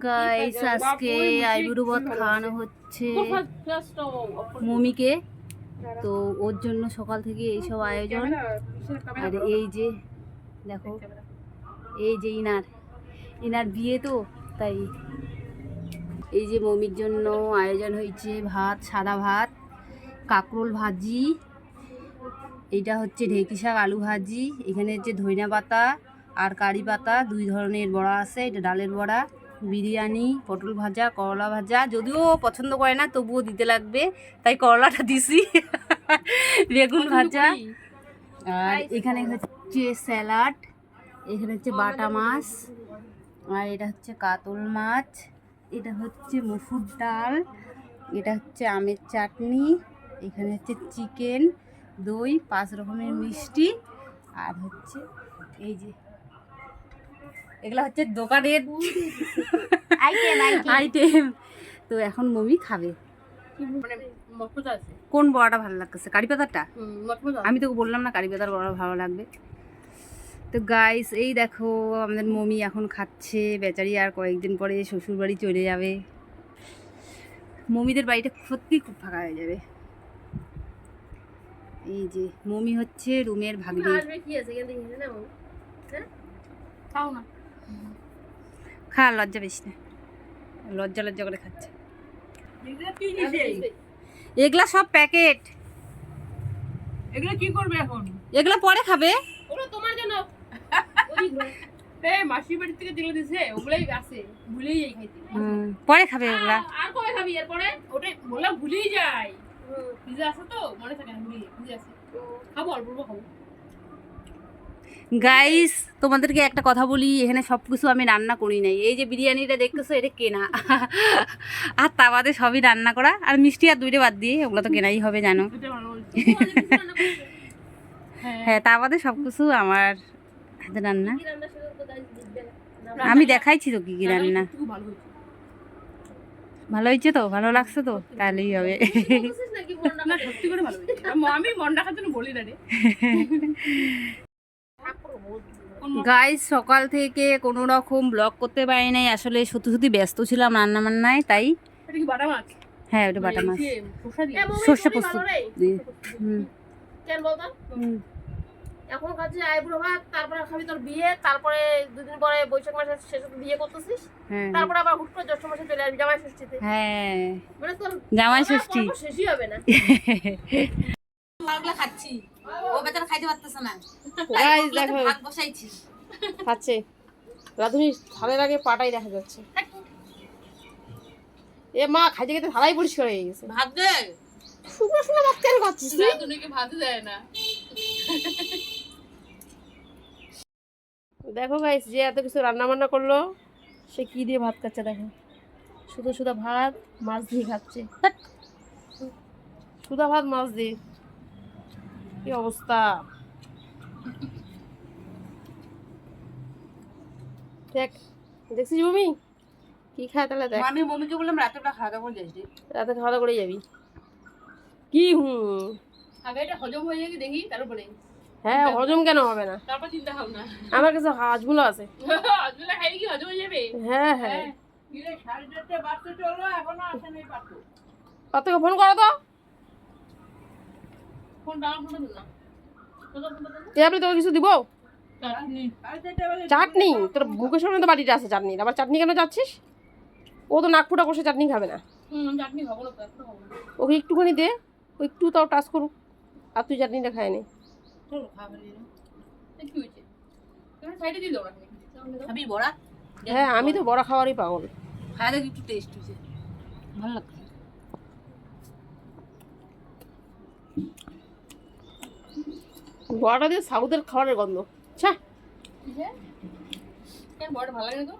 Guys আজকে আইবুড়ো ভাত খাওয়ানো হচ্ছে মমিকে, তো ওর জন্য সকাল থেকে এইসব আয়োজন। আর এই যে দেখো, এই যে ইনার বিয়ে, তো তাই এই যে মমির জন্য আয়োজন হয়েছে ভাত, সাদা ভাত, কাঁকরোল ভাজি, এইটা হচ্ছে ঢেঁকি শাক আলু ভাজি, এখানে হচ্ছে ধইনা পাতা আর কারি পাতা, 2 ধরনের বড়া আছে, এটা ডালের বড়া, বিরিয়ানি, পটল ভাজা, করলা ভাজা, যদিও পছন্দ করে না তবুও দিতে লাগবে তাই করলাটা দিছি, বেগুন ভাজা, আর এখানে হচ্ছে স্যালাড, এখানে হচ্ছে বাটা মাছ, আর এটা হচ্ছে কাতল মাছ, এটা হচ্ছে মসুর ডাল, এটা হচ্ছে আমের চাটনি, এখানে হচ্ছে চিকেন, দই, 5 রকমের মিষ্টি, আর হচ্ছে এই যে এগুলা হচ্ছে দোকানের আইটেম। তো এখন মমি খাবে। কোন বড়াটা ভালো লাগছে? কারি পাতাটা? আমি তোকে বললাম না কারি পাতার বড়া ভালো লাগবে। তো গাইস এই দেখো আমাদের মমি এখন খাচ্ছে, বেচারি আর কয়েকদিন পরে শ্বশুর বাড়ি চলে যাবে। মমিদের বাড়িটা সত্যি খুব ফাঁকা হয়ে যাবে। এই যে মমি হচ্ছে রুমের ভাগ্নি। খা, লজ্জা বেশি না, লজ্জা করে খাচ্ছে। এগুলা সব প্যাকেট, এগুলো কি করবে এখন? এগুলা পরে খাবে। ওগুলো তোমার জন্য। মাসির বাড়ি থেকে যেগুলো দিছে ওগুলাই আছে, ভুলেই যাই খাইতে। পরে খাবে ওগুলা। আর কবে খাবি এরপরে? ওটাই বললাম ভুলেই যাই। ভিজে আছে তো মনে থাকে না, ভিজে আছে। খাবো অল্প অল্প খাবো। গাইস তোমাদেরকে একটা কথা বলি, এখানে সব কিছু আমি রান্না করি নাই। এই যে বিরিয়ানিটা দেখতেছো এটা কেনা, আর তা বাদে সবই রান্না করা, আর মিষ্টি আর 2টা বাদ দিয়ে ওগুলো তো কেনাই হবে জানো। হ্যাঁ তা বাদে সব কিছু আমার হাতে রান্না। আমি দেখাইছি তো কি কি রান্না। ভালো হয়েছে তো? ভালো লাগছে তো? তাহলেই হবে। আমি মন রাখার জন্য বলি না রে। গাইস সকাল থেকে কোনো রকম ব্লগ করতে পারি নাই, আসলে সত্যি ব্যস্ত ছিলাম রান্না বান্নায়, তাই। হ্যাঁ ওটা বাটা মাছ, সর্ষে পোস্ত দিয়ে। এখন কাছে আইবুড়ো ভাত, তারপরে খাবি তোর বিয়ে, তারপরে 2 দিন পরে বৈশাখ মাসে শেষে বিয়ে করতেছিস, তারপরে আবার হুট করে জ্যৈষ্ঠ মাসে চলে আসবি জামাই ষষ্ঠীতে। হ্যাঁ মানে তোর জামাই ষষ্ঠী শেষই হবে না। মালগুলা খাচ্ছি, ও বেচারা খাইতে পারতেছে না। গাইস দেখো ভাত বসাইছি, খাচ্ছে। রাধুনি থালের আগে পাটাই দেখা যাচ্ছে। এ মা খাইতে খেতে থালাই পরিষ্কার হয়ে গেছে। ভাত দে। শুকনো শুকনো ভাত কেন খাচ্ছিস? রাধুনিকে ভাত দেয় না। দেখো গাইস যে এত কিছু রান্না বান্না করলো সে কি দিয়ে ভাত খাচ্ছে দেখো, শুধু ভাত মাছ দিয়ে খাচ্ছে। শুধু ভাত মাছ দিয়ে, কি অবস্থা। দেখ দেখছিস মমি কি খায় তাহলে দেখ। আমি মমিকে বললাম রাতে খাওয়া দাওয়া করে যাস, রাতে খাওয়া দাওয়া করে যাবি কি? আগে এটা হজম হয়ে যাবে দেখি তারপরে। হ্যাঁ হজম কেন হবে না, তারপর চিন্তা ভাব না। আমার কাছে হাঁসগুলো আছে। আজকে খাই কি হজম হয়ে যাবে? হ্যাঁ হ্যাঁ কিরে 4:30 বাজতে চলো, এখনো আসে নাই পাত্র। পাত্রকে ফোন করো তো। ফোন দাও না। আপনি তোকে কিছু দিব? চাটনি? তোর বুকের সামনে তো বাটিটা আছে চাটনির, আবার চাটনি কেন যাচ্ছিস? ও তো নাক ফুটা কষে চাটনি খাবে না। চাটনি খাবো না, ওকে একটুখানি দে, ও একটু তাও টাচ করুক, আর তুই চাটনিটা খায় নে। চলো খাবে না। কি হয়েছে? তুমি সাইডে দিয়ে দাও না। খাবি বড়া? হ্যাঁ আমি তো বড়া খাওয়ারই পাগল। খাওয়া দেখি একটু টেস্ট হয়েছে, ভালো লাগছে। বড়াটা দিয়ে সাউথের খাবারের গন্ধ। আচ্ছা বড়া ভালো লাগে না তো?